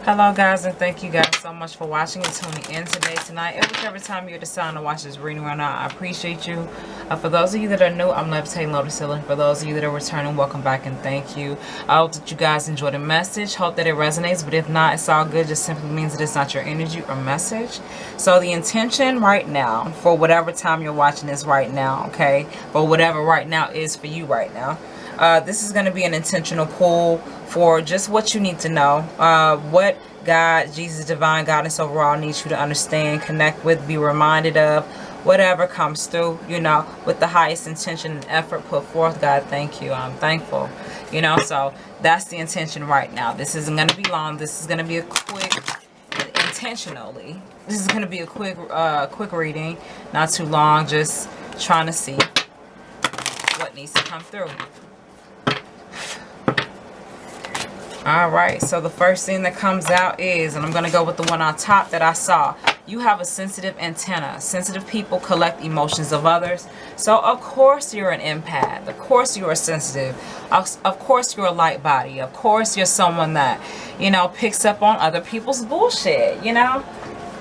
Hello guys, and thank you guys so much for watching and tuning in today, tonight, and whichever time you're deciding to watch this reading right now. I appreciate you. For those of you that are new, I'm Levitating, Lotus. For those of you that are returning, welcome back and thank you. I hope that you guys enjoy the message. Hope that it resonates, but if not, it's all good. Just simply means that it's not your energy or message. So the intention right now, for whatever time you're watching this right now, okay, for whatever right now is for you right now, this is going to be an intentional pull for just what you need to know, what God, Jesus, divine guidance overall needs you to understand, connect with, be reminded of, whatever comes through, you know, with the highest intention and effort put forth. God, thank you. I'm thankful, you know, so that's the intention right now. This isn't going to be long. This is going to be a quick, intentionally, this is going to be a quick reading, not too long, just trying to see what needs to come through. Alright, so the first thing that comes out is, and I'm going to go with the one on top that I saw, you have a sensitive antenna. Sensitive people collect emotions of others. So of course you're an empath. Of course you are sensitive. Of course you're a light body. Of course you're someone that, you know, picks up on other people's bullshit, you know.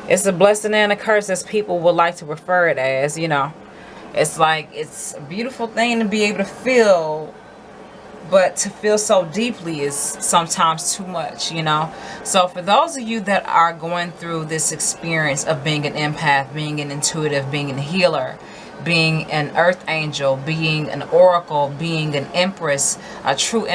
It's a blessing and a curse, as people would like to refer it as, you know. It's like, it's a beautiful thing to be able to feel, but to feel so deeply is sometimes too much, you know. So for those of you that are going through this experience of being an empath, being an intuitive, being a healer, being an earth angel, being an oracle, being an empress, a true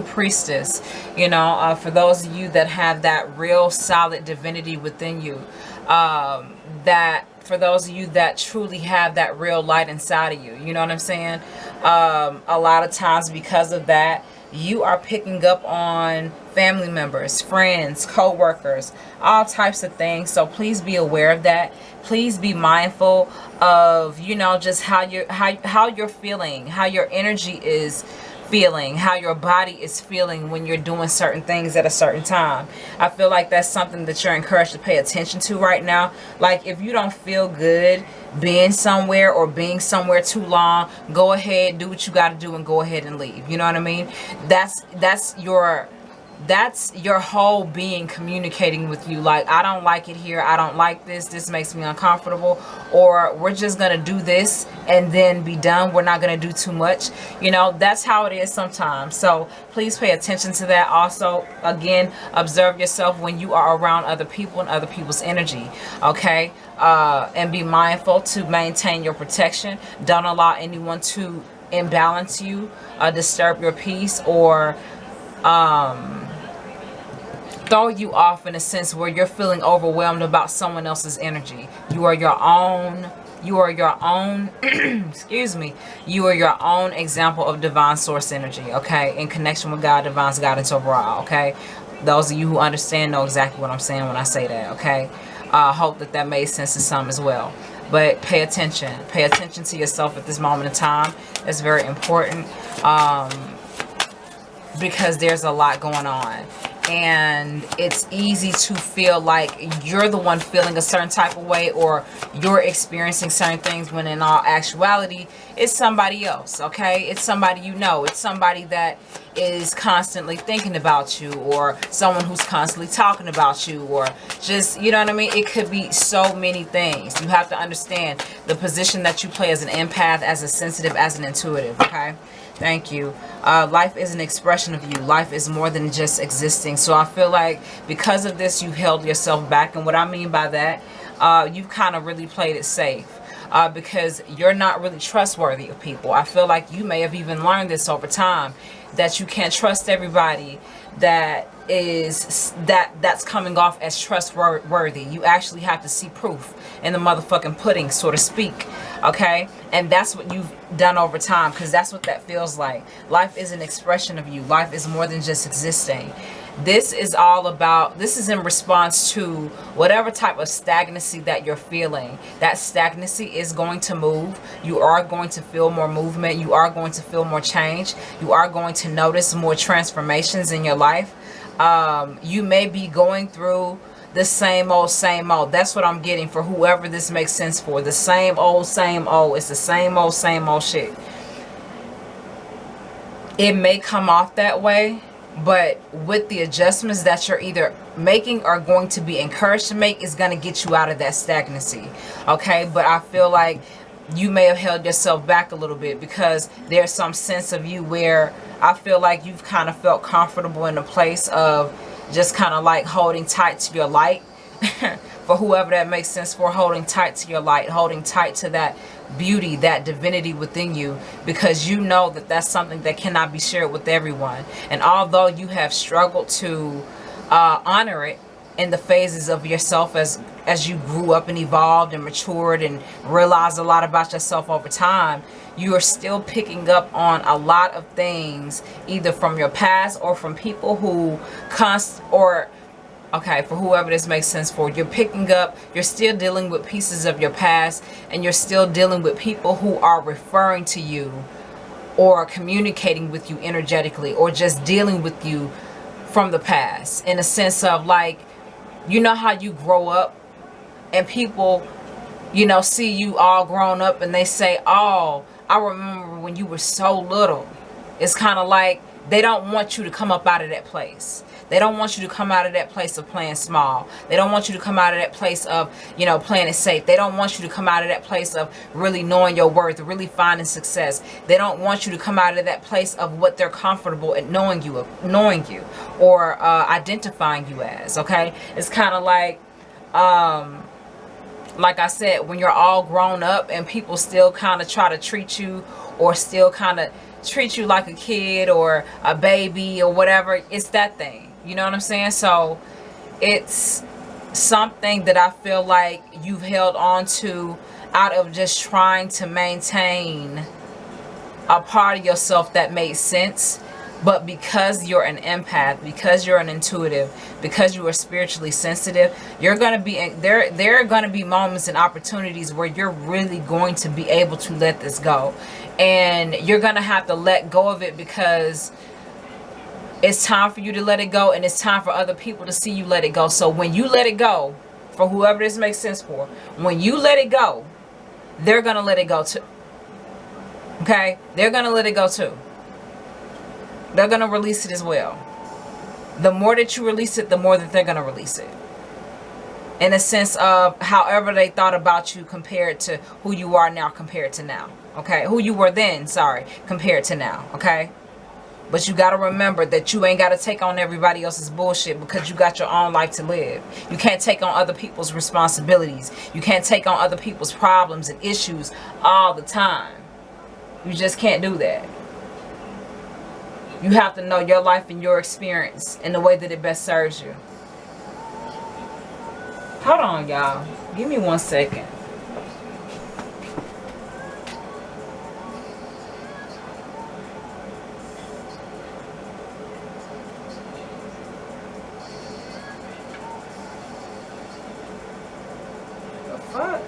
priestess, you know, for those of you that have that real solid divinity within you, that for those of you that truly have that real light inside of you, you know what I'm saying? A lot of times because of that, you are picking up on family members, friends, co-workers, all types of things. So please be aware of that. Please be mindful of, you know, just how you're feeling, how your energy is feeling, how your body is feeling when you're doing certain things at a certain time. I feel like that's something that you're encouraged to pay attention to right now. Like, if you don't feel good being somewhere or being somewhere too long, go ahead, do what you got to do and go ahead and leave. You know what I mean? That's your whole being communicating with you, like, I don't like it here, I don't like this makes me uncomfortable, or we're just gonna do this and then be done, we're not gonna do too much, you know. That's how it is sometimes. So please pay attention to that. Also, again, observe yourself when you are around other people and other people's energy, okay? And be mindful to maintain your protection. Don't allow anyone to imbalance you, disturb your peace, or throw you off in a sense where you're feeling overwhelmed about someone else's energy. You are your own excuse me, you are your own example of divine source energy, okay, in connection with God, divine guidance overall, okay. Those of you who understand know exactly what I'm saying when I say that, okay. Hope that made sense to some as well. But pay attention to yourself at this moment in time. It's very important, because there's a lot going on. And it's easy to feel like you're the one feeling a certain type of way, or you're experiencing certain things, when in all actuality it's somebody else, okay? It's somebody you know. It's somebody that is constantly thinking about you, or someone who's constantly talking about you, or just, you know what I mean? It could be so many things. You have to understand the position that you play as an empath, as a sensitive, as an intuitive, okay? Thank you. Life is an expression of you. Life is more than just existing. So I feel like because of this, you held yourself back. And what I mean by that, you've kind of really played it safe. Because you're not really trustworthy of people. I feel like you may have even learned this over time, that you can't trust everybody that's coming off as trustworthy. You actually have to see proof in the motherfucking pudding, so to speak, okay? And that's what you've done over time, because that's what that feels like. Life is an expression of you. Life is more than just existing. This is all about, this is in response to whatever type of stagnancy that you're feeling. That stagnancy is going to move. You are going to feel more movement. You are going to feel more change. You are going to notice more transformations in your life. You may be going through the same old. That's what I'm getting for whoever this makes sense for. The same old. It's the same old shit. It may come off that way, but with the adjustments that you're either making or going to be encouraged to make is going to get you out of that stagnancy. Okay, but I feel like you may have held yourself back a little bit because there's some sense of you where I feel like you've kind of felt comfortable in a place of just kind of like holding tight to your light. For whoever that makes sense for, holding tight to your light, holding tight to that beauty, that divinity within you, because you know that that's something that cannot be shared with everyone. And although you have struggled to honor it in the phases of yourself as you grew up and evolved and matured and realized a lot about yourself over time, you are still picking up on a lot of things, either from your past or from people who okay, for whoever this makes sense for, you're picking up, you're still dealing with pieces of your past, and you're still dealing with people who are referring to you or communicating with you energetically or just dealing with you from the past, in a sense of like, you know how you grow up and people, you know, see you all grown up and they say, oh, I remember when you were so little. It's kind of like they don't want you to come up out of that place. They don't want you to come out of that place of playing small. They don't want you to come out of that place of, you know, playing it safe. They don't want you to come out of that place of really knowing your worth, really finding success. They don't want you to come out of that place of what they're comfortable at knowing you or identifying you as, okay? It's kind of like I said, when you're all grown up and people still kind of try to treat you or still kind of treat you like a kid or a baby or whatever, it's that thing. You know what I'm saying? So it's something that I feel like you've held on to out of just trying to maintain a part of yourself that made sense. But because you're an empath, because you're an intuitive, because you are spiritually sensitive, you're going to be there are going to be moments and opportunities where you're really going to be able to let this go. And you're going to have to let go of it because it's time for you to let it go, and it's time for other people to see you let it go. So when you let it go, for whoever this makes sense for, when you let it go, they're going to let it go too. Okay? They're going to let it go too. They're going to release it as well. The more that you release it, the more that they're going to release it. In a sense of however they thought about you compared to who you are now compared to now. Okay? Who you were then, sorry, compared to now. Okay? But you got to remember that you ain't got to take on everybody else's bullshit because you got your own life to live. You can't take on other people's responsibilities. You can't take on other people's problems and issues all the time. You just can't do that. You have to know your life and your experience in the way that it best serves you. Hold on, y'all. Give me 1 second. The fuck?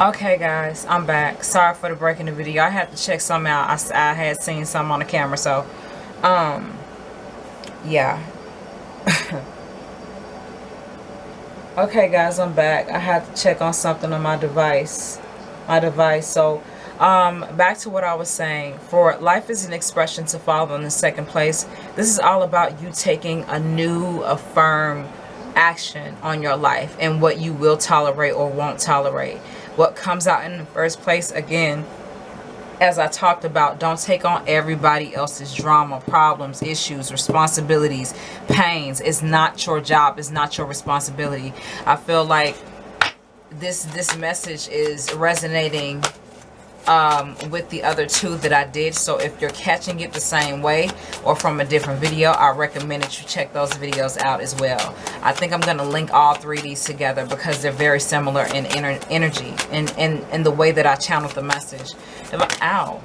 Okay, guys, I'm back. Sorry for the break in the video. I had to check something out. I had seen something on the camera, so yeah. Okay, guys, I'm back. I had to check on something on my device. So back to what I was saying. For life is an expression to follow in the second place. This is all about you taking a new, a firm action on your life and what you will tolerate or won't tolerate. What comes out in the first place, again, as I talked about, don't take on everybody else's drama, problems, issues, responsibilities, pains. It's not your job. It's not your responsibility. I feel like this message is resonating with the other two that I did. So if you're catching it the same way or from a different video, I recommend that you check those videos out as well. I think I'm going to link all three of these together because they're very similar in energy and the way that I channeled the message. Ow.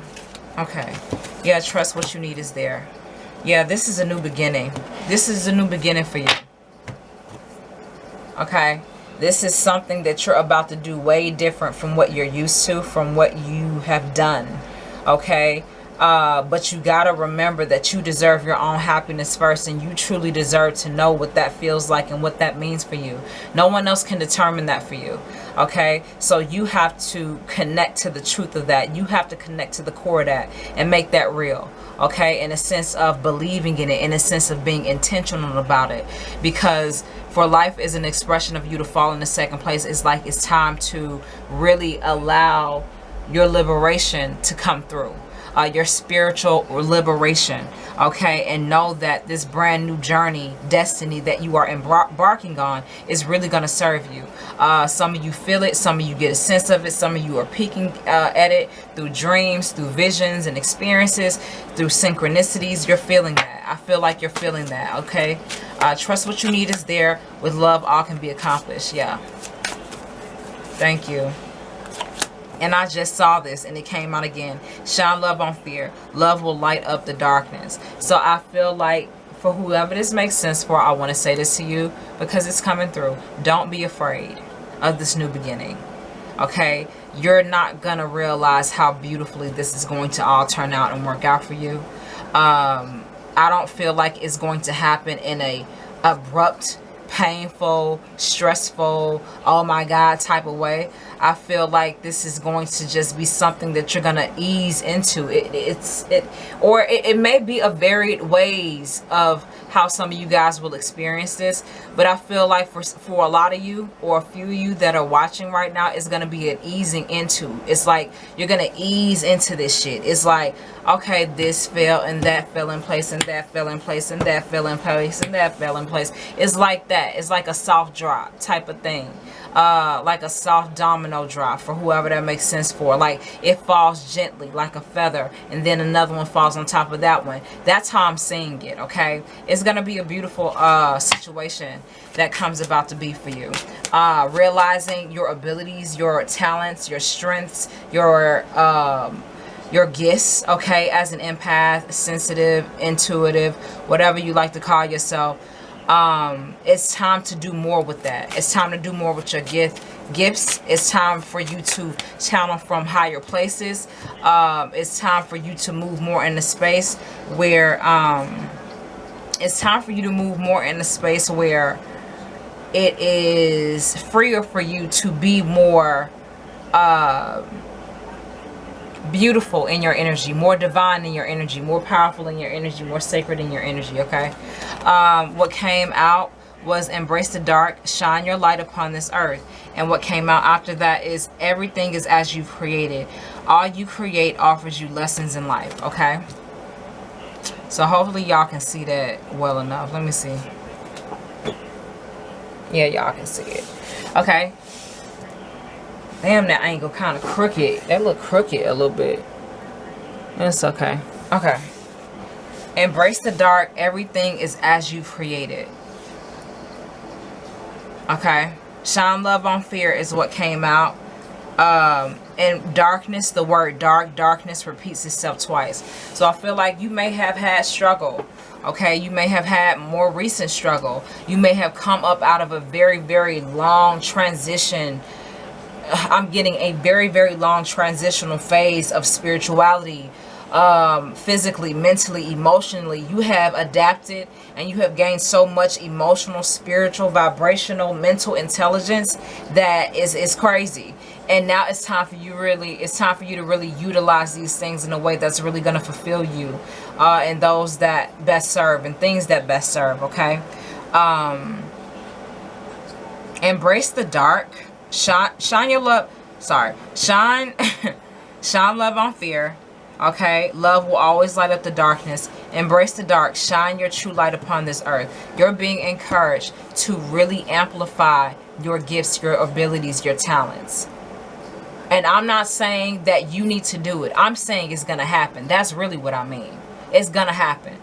Okay. Yeah, trust what you need is there. Yeah, this is a new beginning. This is a new beginning for you. Okay. This is something that you're about to do way different from what you're used to, from what you have done. Okay? But you got to remember that you deserve your own happiness first, and you truly deserve to know what that feels like and what that means for you. No one else can determine that for you. Okay? So you have to connect to the truth of that. You have to connect to the core of that and make that real. Okay? In a sense of believing in it, in a sense of being intentional about it. Because for life is an expression of you to fall in the second place. It's like it's time to really allow your liberation to come through. Your spiritual liberation, okay? And know that this brand new journey, destiny that you are embarking on is really going to serve you. Some of you feel it, some of you get a sense of it, some of you are peeking at it through dreams, through visions and experiences, through synchronicities. You're feeling that. I feel like you're feeling that, okay? Trust what you need is there. With love, all can be accomplished. Yeah. Thank you. And I just saw this and it came out again. Shine love on fear. Love will light up the darkness. So I feel like for whoever this makes sense for, I want to say this to you because it's coming through. Don't be afraid of this new beginning. Okay? You're not going to realize how beautifully this is going to all turn out and work out for you. I don't feel like it's going to happen in a abrupt, painful, stressful, oh my God type of way. I feel like this is going to just be something that you're going to ease into. It may be a varied ways of how some of you guys will experience this, but I feel like for a lot of you or a few of you that are watching right now, it's going to be an easing into. It's like you're going to ease into this shit. It's like, okay, this fell and that fell in place and that fell in place and that fell in place and that fell in place. It's like that. It's like a soft drop type of thing. Like a soft domino drop for whoever that makes sense for. Like it falls gently like a feather and then another one falls on top of that one. That's how I'm seeing it, okay? It's going to be a beautiful situation that comes about to be for you. Realizing your abilities, your talents, your strengths, your gifts, okay, as an empath, sensitive, intuitive, whatever you like to call yourself. It's time to do more with that. It's time to do more with your gifts. It's time for you to channel from higher places. It's time for you to move more in the space where it is freer for you to be more beautiful in your energy, more divine in your energy, more powerful in your energy, more sacred in your energy, okay? What came out was embrace the dark, shine your light upon this earth. And what came out after that is everything is as you've created. All you create offers you lessons in life, okay? So hopefully y'all can see that well enough. Let me see. Yeah, y'all can see it. Okay. Damn, that angle kind of crooked. That look crooked a little bit. It's okay. Okay. Embrace the dark. Everything is as you created. Okay. Shine love on fear is what came out. And darkness, the word darkness repeats itself twice. So I feel like you may have had struggle. Okay, you may have had more recent struggle. You may have come up out of a very, very long transition I'm getting a very, very long transitional phase of spirituality, physically, mentally, emotionally. You have adapted and you have gained so much emotional, spiritual, vibrational, mental intelligence that is crazy. And now it's time for you to really utilize these things in a way that's really going to fulfill you, and those that best serve, and things that best serve. Okay. Embrace the dark. Shine your love. Sorry. Shine love on fear. Okay. Love will always light up the darkness. Embrace the dark. Shine your true light upon this earth. You're being encouraged to really amplify your gifts, your abilities, your talents. And I'm not saying that you need to do it. I'm saying it's going to happen. That's really what I mean. It's going to happen.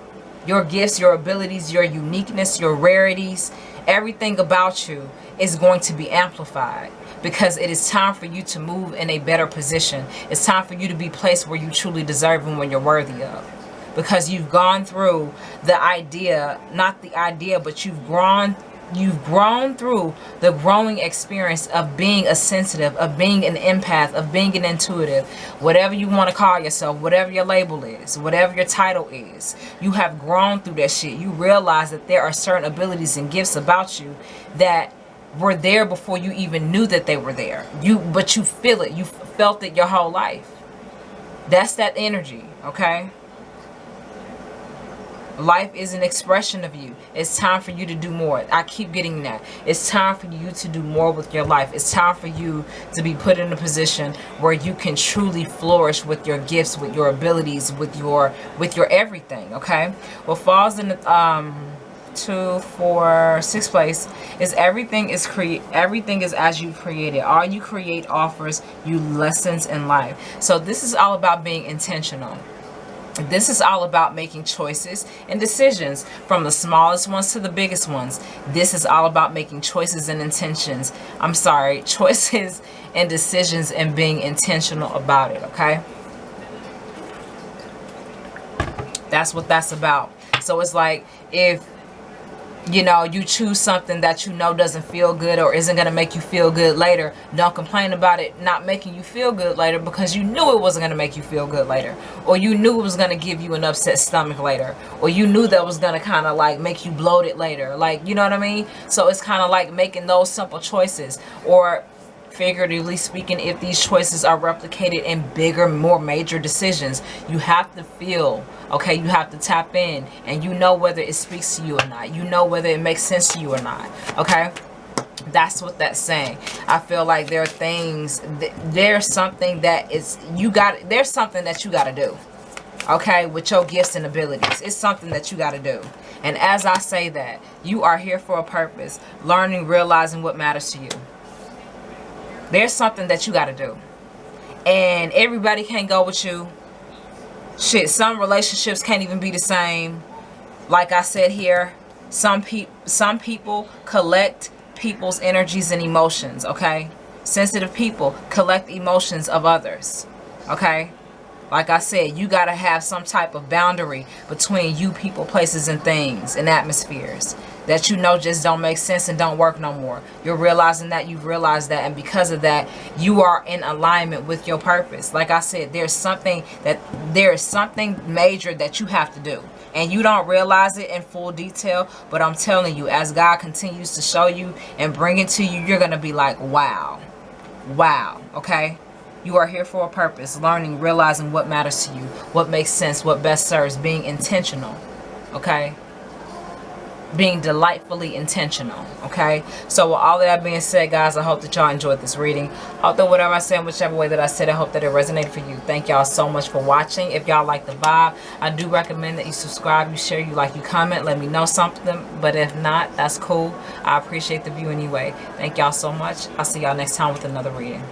Your gifts, your abilities, your uniqueness, your rarities, everything about you is going to be amplified, because it is time for you to move in a better position. It's time for you to be placed where you truly deserve and when you're worthy of. Because you've gone through the idea, not the idea, but you've grown through the growing experience of being a sensitive, of being an empath, of being an intuitive, whatever you want to call yourself, whatever your label is, whatever your title is. You have grown through that shit. You realize that there are certain abilities and gifts about you that were there before you even knew that they were there. But you feel it. You felt it your whole life. That's that energy, okay? Life is an expression of you. It's time for you to do more. I keep getting that. It's time for you to do more with your life. It's time for you to be put in a position where you can truly flourish with your gifts, with your abilities, with your everything, okay? What falls in the 2, 4, 6 place is everything is as you create it. All you create offers you lessons in life. So this is all about being intentional. This is all about making choices and decisions, from the smallest ones to the biggest ones. This is all about making choices and intentions. Choices and decisions, and being intentional about it, okay? That's what that's about. So it's like, if you choose something that doesn't feel good or isn't going to make you feel good later, don't complain about it not making you feel good later, because you knew it wasn't going to make you feel good later, or you knew it was going to give you an upset stomach later, or you knew that was going to kind of like make you bloated later, like, you know what I mean? So it's kind of like making those simple choices, or figuratively speaking, if these choices are replicated in bigger, more major decisions, you have to feel, okay, you have to tap in, and you know whether it speaks to you or not. You know whether it makes sense to you or not, okay? That's what that's saying. I feel like there are things, there's something that there's something that you got to do, okay, with your gifts and abilities. It's something that you got to do. And as I say that, you are here for a purpose, learning, realizing what matters to you. There's something that you got to do. And everybody can't go with you. Shit, some relationships can't even be the same. Like I said here, some people collect people's energies and emotions, okay? Sensitive people collect emotions of others, okay? Like I said, you got to have some type of boundary between you, people, places, and things, and atmospheres that just don't make sense and don't work no more. You're realizing that, you've realized that, and because of that, you are in alignment with your purpose. Like I said, there is something major that you have to do, and you don't realize it in full detail, but I'm telling you, as God continues to show you and bring it to you, you're going to be like, wow, okay? You are here for a purpose, learning, realizing what matters to you, what makes sense, what best serves, being intentional, okay? Being delightfully intentional, okay? So with all of that being said, guys, I hope that y'all enjoyed this reading. I hope that whatever I said, whichever way that I said, I hope that it resonated for you. Thank y'all so much for watching. If y'all like the vibe, I do recommend that you subscribe, you share, you like, you comment, let me know something. But if not, that's cool. I appreciate the view anyway. Thank y'all so much. I'll see y'all next time with another reading.